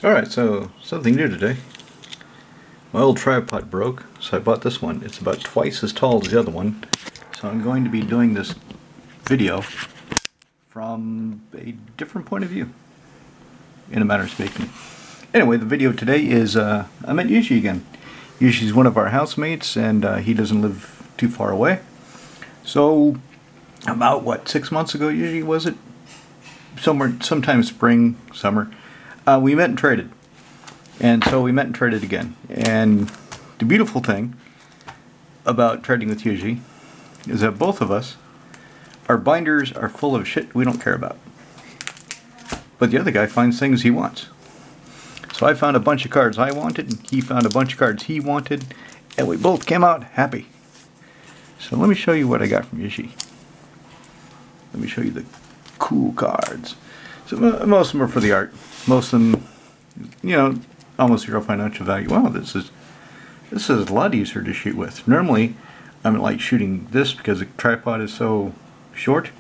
Alright, so something new today. My old tripod broke, so I bought this one. It's about twice as tall as the other one. So I'm going to be doing this video from a different point of view, in a manner of speaking. Anyway, the video today is, I met Yushi again. Yushi's one of our housemates, and he doesn't live too far away. So, about, what, 6 months ago, Yushi, was it? Sometime spring, summer. We met and traded. And so we met and traded again. And the beautiful thing about trading with Yuji is that both of us, our binders are full of shit we don't care about. But the other guy finds things he wants. So I found a bunch of cards I wanted, and he found a bunch of cards he wanted, and we both came out happy. So let me show you what I got from Yushi. Let me show you the cool cards. So most of them are for the art. Most of them, you know, almost zero financial value. Wow, this is a lot easier to shoot with. Normally, I'm like shooting this because the tripod is so short.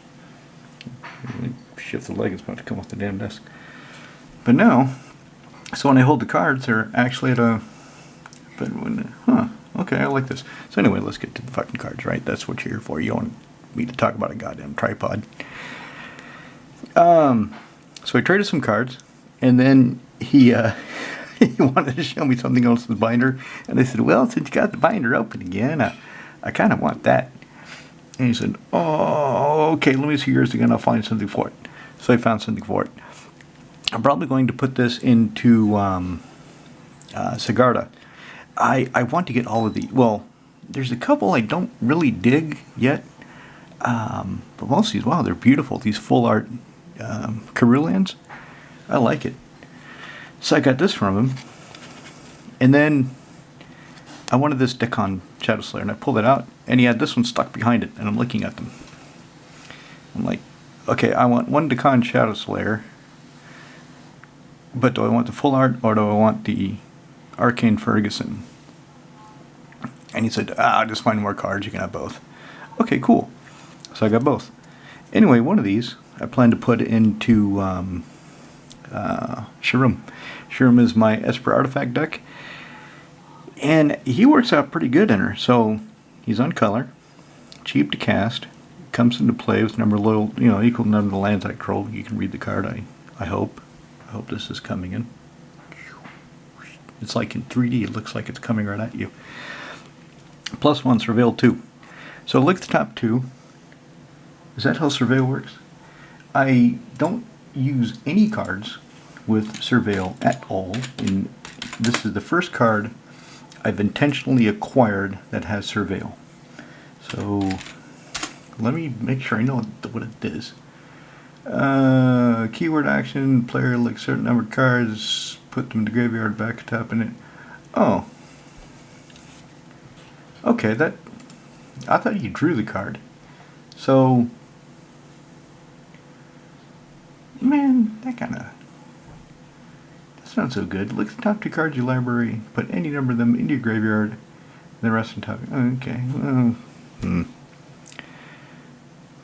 Shift the leg, it's about to come off the damn desk. But now, so when I hold the cards, they're actually at a. But when, okay, I like this. So anyway, let's get to the fucking cards, right? That's what you're here for. You want me to talk about a goddamn tripod. So I traded some cards, and then he wanted to show me something else in the binder, and I said, well, since you got the binder open again, I kind of want that. And he said, oh, okay, let me see yours again, I'll find something for it. So I found something for it. I'm probably going to put this into Sigarda. I want to get all of the, well, there's a couple I don't really dig yet, but most of these, wow, they're beautiful, these full art Carulians. I like it. So I got this from him, and then I wanted this Decon Shadow Slayer, and I pulled it out, and he had this one stuck behind it, and I'm looking at them. I'm like, okay, I want one Decon Shadow Slayer, but do I want the full art, or do I want the Arcane Ferguson? And he said, just find more cards, you can have both. Okay, cool. So I got both. Anyway, one of these I plan to put into Sharum. Sharum is my Esper Artifact deck, and he works out pretty good in her. So he's on color, cheap to cast, comes into play with number loyal, equal to number of the lands I control. You can read the card. I hope. I hope this is coming in. It's like in 3D. It looks like it's coming right at you. +1 Surveil 2. So look at the top two. Is that how Surveil works? I don't use any cards with Surveil at all. And this is the first card I've intentionally acquired that has Surveil. So let me make sure I know what it is. Keyword action, player elects certain numbered cards, put them in the graveyard, back tapping it. Oh. Okay, I thought you drew the card. So, man, that's not so good. Look at the top two cards of your library, put any number of them into your graveyard, and the rest on top. Okay.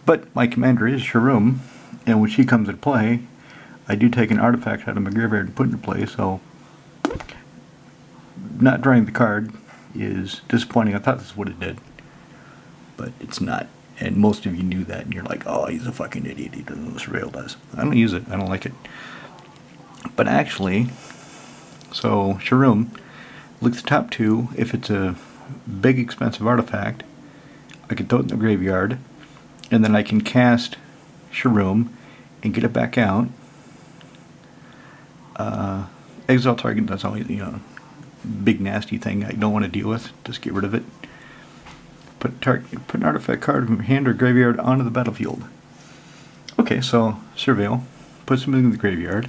But my commander is Sharum, and when she comes into play, I do take an artifact out of my graveyard and put it into play, so not drawing the card is disappointing. I thought this is what it did, but it's not. And most of you knew that, and you're like, oh, he's a fucking idiot, he doesn't know what Surveil does. I don't use it, I don't like it. But actually, so Sharum, look at the top two. If it's a big expensive artifact, I can throw it in the graveyard, and then I can cast Sharum and get it back out. Exile target, that's always, big nasty thing I don't want to deal with. Just get rid of it. Put an artifact card from hand or graveyard onto the battlefield. Okay, so Surveil, put something in the graveyard,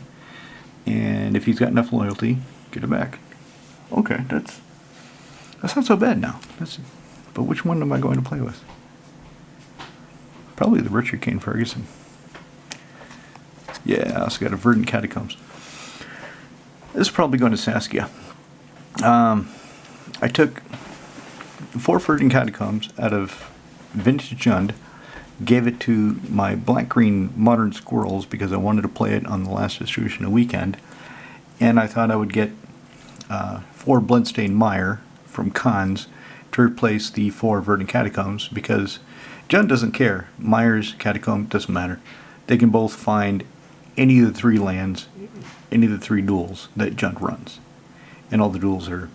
and if he's got enough loyalty, get it back. Okay, that's not so bad now. But which one am I going to play with? Probably the Richard Kane Ferguson. Yeah, I also got a Verdant Catacombs. This is probably going to Saskia. I took 4 Verdant Catacombs out of Vintage Jund, gave it to my black-green Modern Squirrels because I wanted to play it on the last distribution a weekend, and I thought I would get 4 Bloodstained Mire from Cons to replace the 4 Verdant Catacombs, because John doesn't care. Mire's Catacomb doesn't matter. They can both find any of the 3 lands, any of the 3 duels that John runs. And all the duels are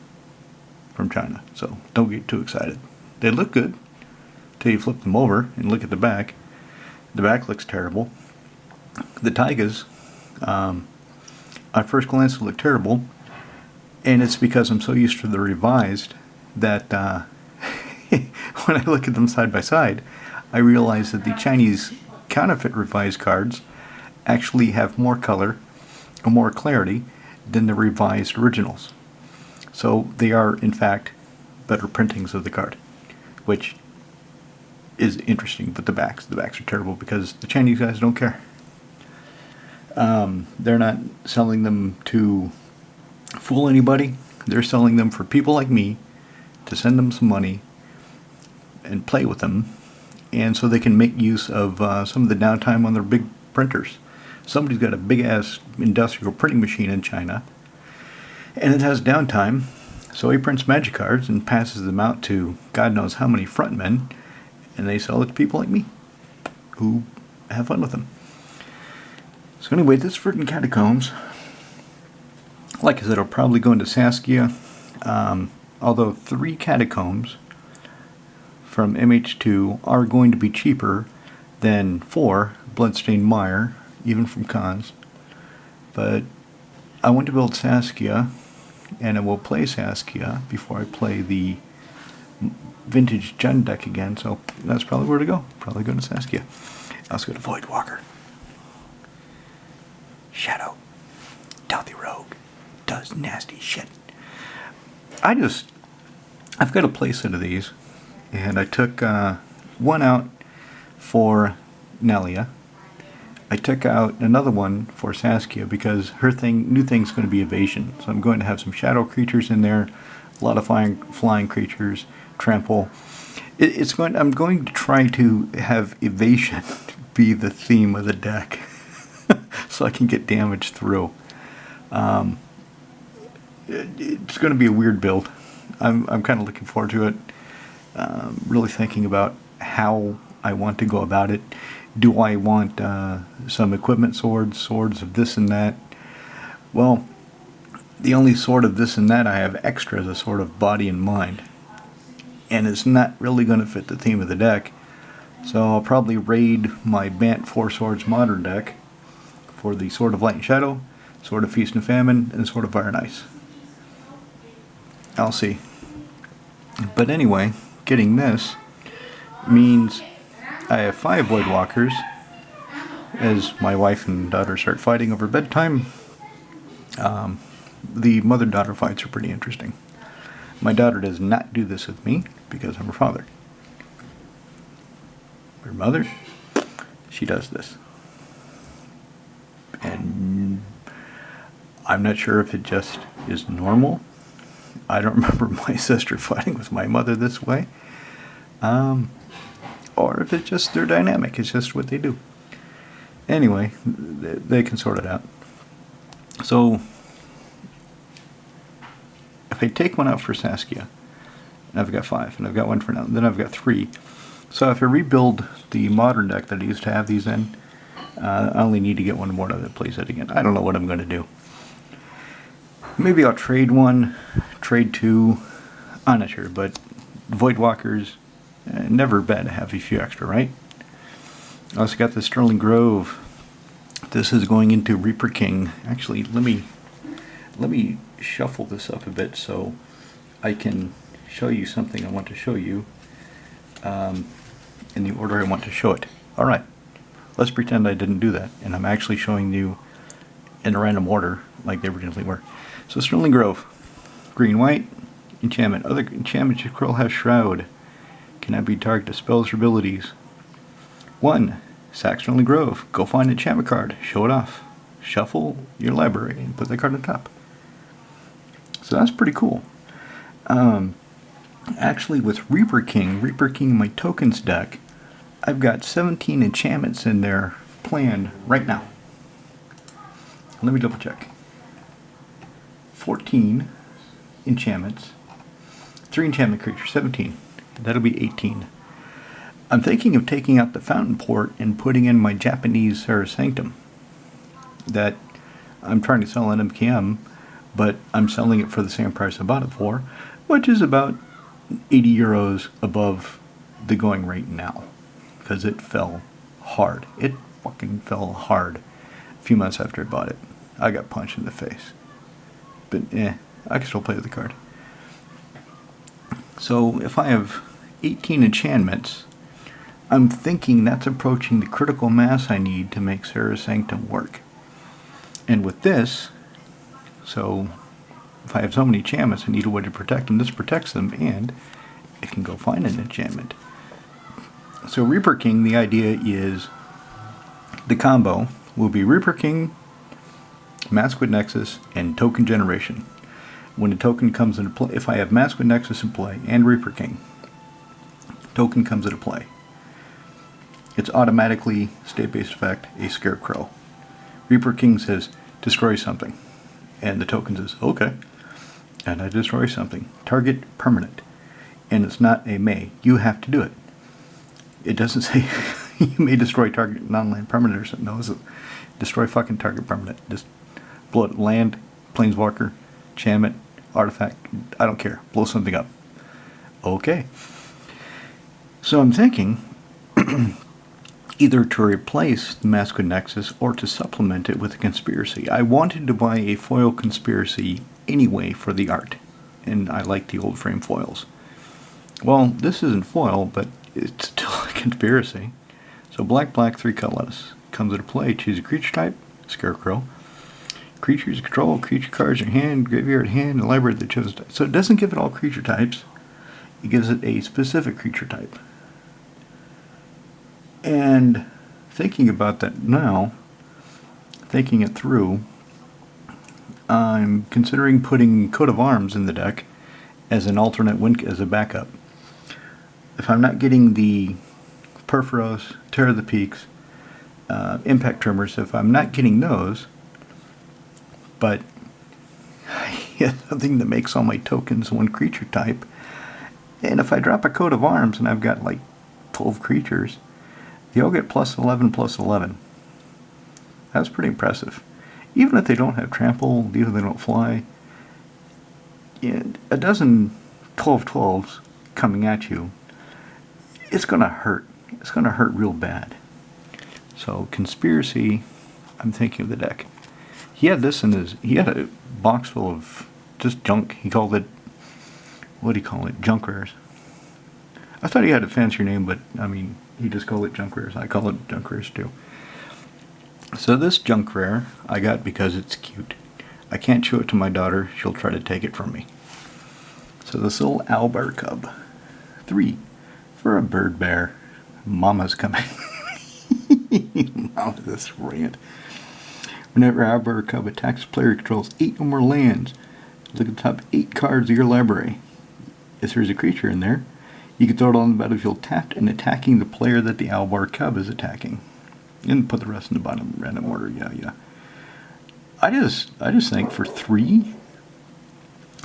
from China, so don't get too excited. They look good till you flip them over and look at the back. The back looks terrible. The Taigas, at first glance, look terrible, and it's because I'm so used to the revised that when I look at them side by side, I realize that the Chinese counterfeit revised cards actually have more color or more clarity than the revised originals. So they are, in fact, better printings of the card, which is interesting. But the backs are terrible because the Chinese guys don't care. They're not selling them to fool anybody. They're selling them for people like me to send them some money and play with them, and so they can make use of some of the downtime on their big printers. Somebody's got a big ass industrial printing machine in China, and it has downtime, so he prints magic cards and passes them out to God knows how many frontmen, and they sell it to people like me who have fun with them. So anyway, this Verdant Catacombs, like I said, I'll probably go into Saskia, although 3 Catacombs from MH2 are going to be cheaper than 4 Bloodstained Mire, even from Cons. But I want to build Saskia, and I will play Saskia before I play the vintage Jund deck again, so that's probably where to go. Probably go to Saskia. Let's go to Voidwalker. Shadow. Stealthy rogue. Does nasty shit. I've got a playset of these, and I took one out for Nelia. I took out another one for Saskia because her new thing's going to be evasion. So I'm going to have some shadow creatures in there, a lot of flying creatures, trample. I'm going to try to have evasion be the theme of the deck, so I can get damage through. It's going to be a weird build. I'm kind of looking forward to it. Really thinking about how I want to go about it. Do I want some equipment swords of this and that? Well, the only sword of this and that I have extra is a sword of body and mind, and it's not really going to fit the theme of the deck. So I'll probably raid my Bant 4 Swords Modern deck for the Sword of Light and Shadow, Sword of Feast and Famine, and Sword of Fire and Ice. I'll see. But anyway, getting this means I have 5 Voidwalkers. As my wife and daughter start fighting over bedtime, the mother-daughter fights are pretty interesting. My daughter does not do this with me because I'm her father. Her mother, she does this. And I'm not sure if it just is normal. I don't remember my sister fighting with my mother this way. Or if it's just their dynamic. It's just what they do. Anyway, they can sort it out. So, if I take one out for Saskia, and I've got 5, and I've got one for now, then I've got 3. So if I rebuild the modern deck that I used to have these in, I only need to get one more that plays it again. I don't know what I'm going to do. Maybe I'll trade 1, trade 2, I'm not sure, but Voidwalkers, never bad to have a few extra, right? I also got the Sterling Grove. This is going into Reaper King. Actually, let me shuffle this up a bit so I can show you something I want to show you in the order I want to show it. Alright, let's pretend I didn't do that, and I'm actually showing you in a random order like they originally were. So Sterling Grove, green-white, enchantment. Other enchantments you control have Shroud. Cannot be targeted to spells or abilities. 1. Sack Sterling Grove. Go find an enchantment card. Show it off. Shuffle your library and put that card on top. So that's pretty cool. Actually, with Reaper King in my tokens deck, I've got 17 enchantments in there planned right now. Let me double check. 14 enchantments, 3 enchantment creatures, 17. That'll be 18. I'm thinking of taking out the fountain port and putting in my Japanese Serra Sanctum that I'm trying to sell on MKM, but I'm selling it for the same price I bought it for, which is about 80 euros above the going rate now, because it fell hard. It fucking fell hard a few months after I bought it. I got punched in the face. But I can still play with the card. So if I have 18 enchantments, I'm thinking that's approaching the critical mass I need to make Serra Sanctum work. And with this, so if I have so many enchantments, I need a way to protect them. This protects them, and it can go find an enchantment. So Reaper King, the idea is the combo will be Reaper King, Masquid Nexus, and token generation. When a token comes into play, if I have Masquid Nexus in play and Reaper King, token comes into play. It's automatically, state-based effect, a Scarecrow. Reaper King says, destroy something. And the token says, okay. And I destroy something. Target permanent. And it's not a may. You have to do it. It doesn't say you may destroy target non-land permanent or something. No, it's a destroy fucking target permanent. Just blow it. Land, planeswalker, enchantment, artifact. I don't care. Blow something up. Okay. So I'm thinking either to replace the Masquid Nexus or to supplement it with a conspiracy. I wanted to buy a foil conspiracy anyway for the art, and I like the old frame foils. Well, this isn't foil, but it's still a conspiracy. So black, 3 colorless. Comes into play, choose a creature type, Scarecrow. Creatures control, creature cards in hand, graveyard hand, and library that chosen type. So it doesn't give it all creature types. It gives it a specific creature type. And thinking about that now, thinking it through, I'm considering putting Coat of Arms in the deck as an alternate win, as a backup. If I'm not getting the Perforos, Terror of the Peaks, Impact Tremors, if I'm not getting those, but I get something that makes all my tokens one creature type, and if I drop a Coat of Arms and I've got like 12 creatures, they all get +11/+11. That's pretty impressive. Even if they don't have trample, even if they don't fly, a dozen 12/12s coming at you, it's going to hurt. It's going to hurt real bad. So conspiracy, I'm thinking of the deck. He had this in his, he had a box full of just junk. He called it, what do you call it, junk rares. I thought he had a fancier name, but I mean, he just called it junk rares. I call it junk rares too. So this junk rare I got because it's cute. I can't show it to my daughter. She'll try to take it from me. So this little Albar Cub. 3 for a bird bear. Mama's coming. Mama, this rant. Whenever Albar Cub attacks, player controls 8 or more lands. Look at the top 8 cards of your library. If there's a creature in there, you can throw it on the battlefield tapped and attacking the player that the Albar Cub is attacking. And put the rest in the bottom random order. Yeah. I just think for 3,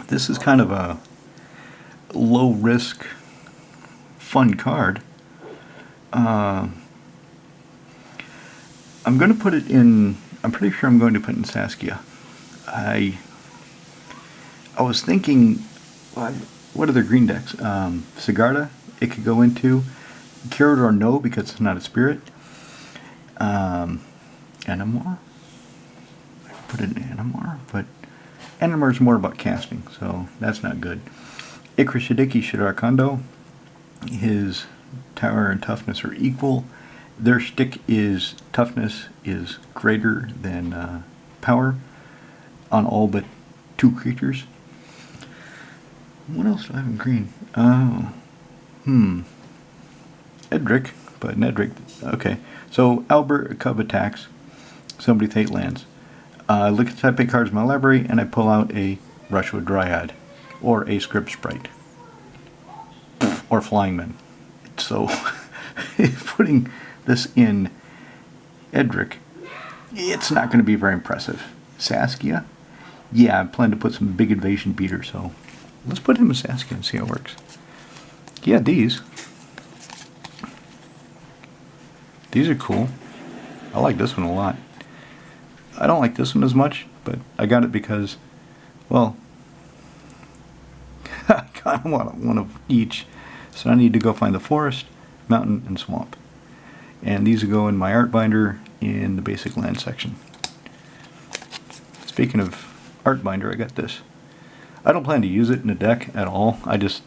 this is kind of a low risk, fun card. I'm going to put it in. I'm pretty sure I'm going to put it in Saskia. I was thinking, what are their green decks? Sigarda, it could go into. Kyrador, no, because it's not a spirit. Animar. I could put it in Animar, but Animar is more about casting, so that's not good. Ikra Shadiki Kondo. His tower and toughness are equal. Their stick is toughness is greater than power on all but 2 creatures. What else do I have in green? Edric, but Nedric. Okay, so Albar Cub attacks somebody with 8 lands. Look at the type 8 cards in my library, and I pull out a Rushwood Dryad, or a Script Sprite, or Flying Man. So, putting this in Edric, it's not going to be very impressive. Saskia, Yeah, I plan to put some big invasion beater, so let's put him in Saskia and see how it works. Yeah, these. These are cool. I like this one a lot. I don't like this one as much, but I got it because, well, I kind of want one of each. So I need to go find the forest, mountain, and swamp. And these will go in my art binder in the basic land section. Speaking of art binder, I got this. I don't plan to use it in a deck at all. I just,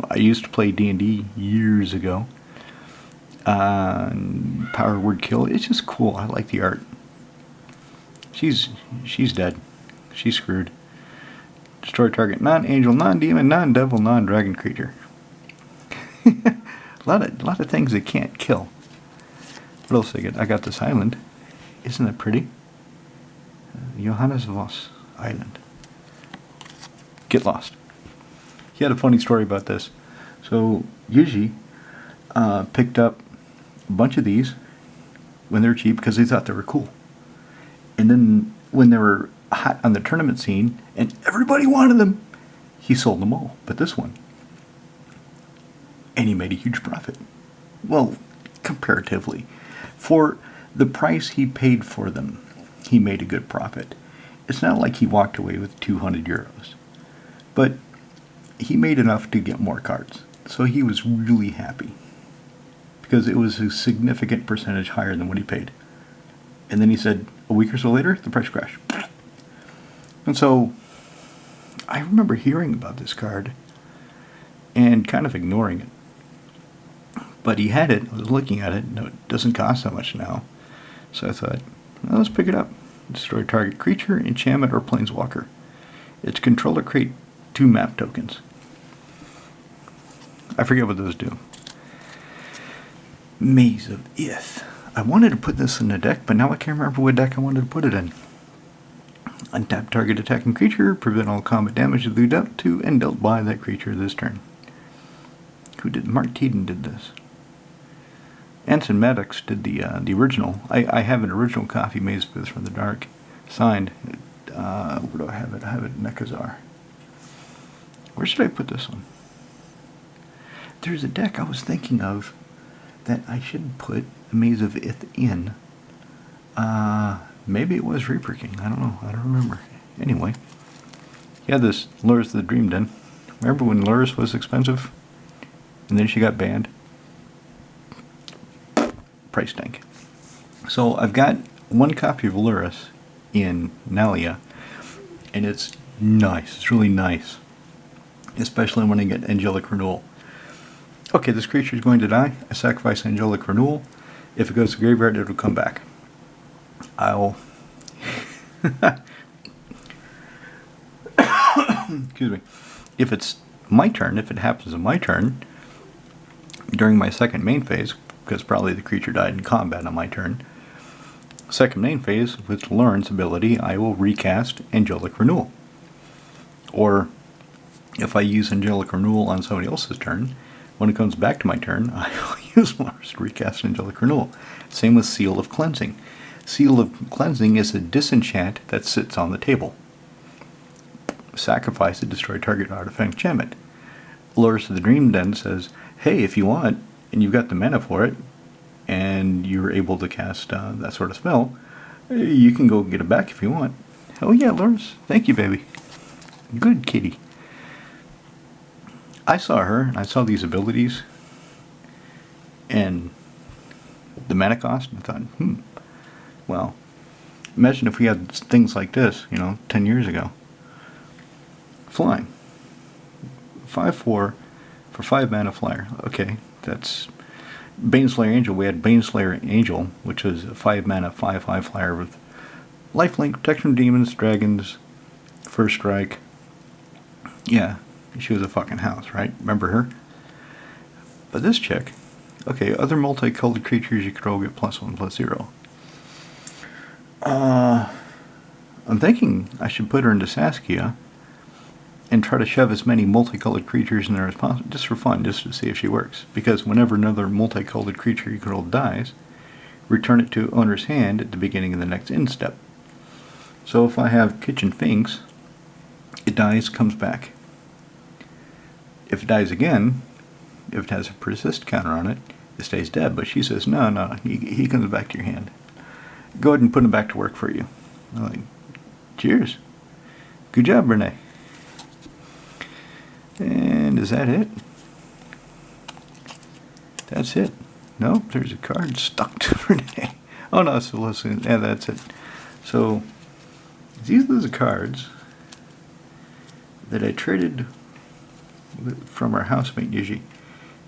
I used to play D&D years ago. Powerword Kill. It's just cool. I like the art. She's dead. She's screwed. Destroy target non-angel, non-demon, non-devil, non-dragon creature. a lot of things they can't kill. What else I get? I got this island. Isn't it pretty? Johannes Voss Island. Get lost. He had a funny story about this. So Yuji picked up a bunch of these when they were cheap because they thought they were cool. And then when they were hot on the tournament scene and everybody wanted them, he sold them all but this one. And he made a huge profit. Well, comparatively. For the price he paid for them, he made a good profit. It's not like he walked away with 200 euros. But he made enough to get more cards. So he was really happy. Because it was a significant percentage higher than what he paid. And then he said, a week or so later, the price crashed. And so, I remember hearing about this card and kind of ignoring it. But he had it, I was looking at it, no, it doesn't cost that much now. So I thought, well, let's pick it up. Destroy target creature, enchantment, or planeswalker. Its controller create 2 map tokens. I forget what those do. Maze of Ith. I wanted to put this in a deck, but now I can't remember what deck I wanted to put it in. Untap target attacking creature, prevent all combat damage dealt to and dealt by that creature this turn. Who did? Mark Teeden did this. Anson Maddox did the original. I have an original copy, Maze of Ith from the Dark, signed. Where do I have it? I have it in Nekazar. Where should I put this one? There's a deck I was thinking of that I should put a Maze of Ith in. Maybe it was Reaper King. I don't know. I don't remember. Anyway, he had this Luris the Dream Den. Remember when Luris was expensive? And then she got banned? Price tank. So I've got one copy of Luris in Nalia, and it's nice. It's really nice. Especially when I get Angelic Renewal. Okay, this creature is going to die. I sacrifice Angelic Renewal. If it goes to graveyard, it'll come back. I'll... Excuse me. If it's my turn, if it happens on my turn, during my second main phase, because probably the creature died in combat on my turn, second main phase, with Lauren's ability, I will recast Angelic Renewal. Or, if I use Angelic Renewal on somebody else's turn, when it comes back to my turn, I will use Lauren's to recast Angelic Renewal. Same with Seal of Cleansing. Seal of Cleansing is a disenchant that sits on the table. Sacrifice it, destroy target artifact enchantment. Luris of the Dream Den says, hey, if you want, and you've got the mana for it, and you're able to cast that sort of spell, you can go get it back if you want. Oh yeah, Luris. Thank you, baby. Good kitty. I saw her, and I saw these abilities, and the mana cost, and I thought, well, imagine if we had things like this, 10 years ago. Flying. 5/4 for 5 mana flyer. Okay, that's Baneslayer Angel. We had Baneslayer Angel, which was a 5 mana 5/5 flyer with lifelink, protection from demons, dragons, first strike. Yeah, she was a fucking house, right? Remember her? But this chick, okay, other multicolored creatures you control get +1/+0. I'm thinking I should put her into Saskia and try to shove as many multicolored creatures in there as possible, just for fun, just to see if she works. Because whenever another multicolored creature you control dies, return it to owner's hand at the beginning of the next end step. So if I have kitchen finks, it dies, comes back. If it dies again, if it has a persist counter on it, it stays dead. But she says, no, he comes back to your hand. Go ahead and put him back to work for you. I'm like, cheers. Good job, Renee. And is that it? That's it. No, there's a card stuck to Renee. Oh no, so listen, yeah, that's it. So these are the cards that I traded from our housemate Yuji.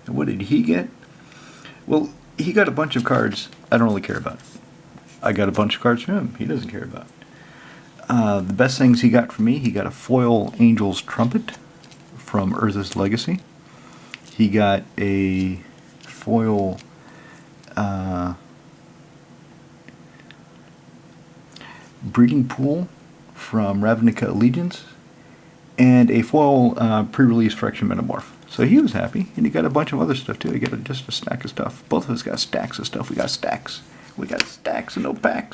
And what did he get? Well, he got a bunch of cards I don't really care about. I got a bunch of cards from him he doesn't care about. The best things he got from me, he got a foil Angel's Trumpet from Earth's Legacy. He got a foil Breeding Pool from Ravnica Allegiance, and a foil pre-release Fraction Metamorph. So he was happy, and he got a bunch of other stuff too. He got just a stack of stuff. Both of us got stacks of stuff. We got stacks. We got stacks and no packs.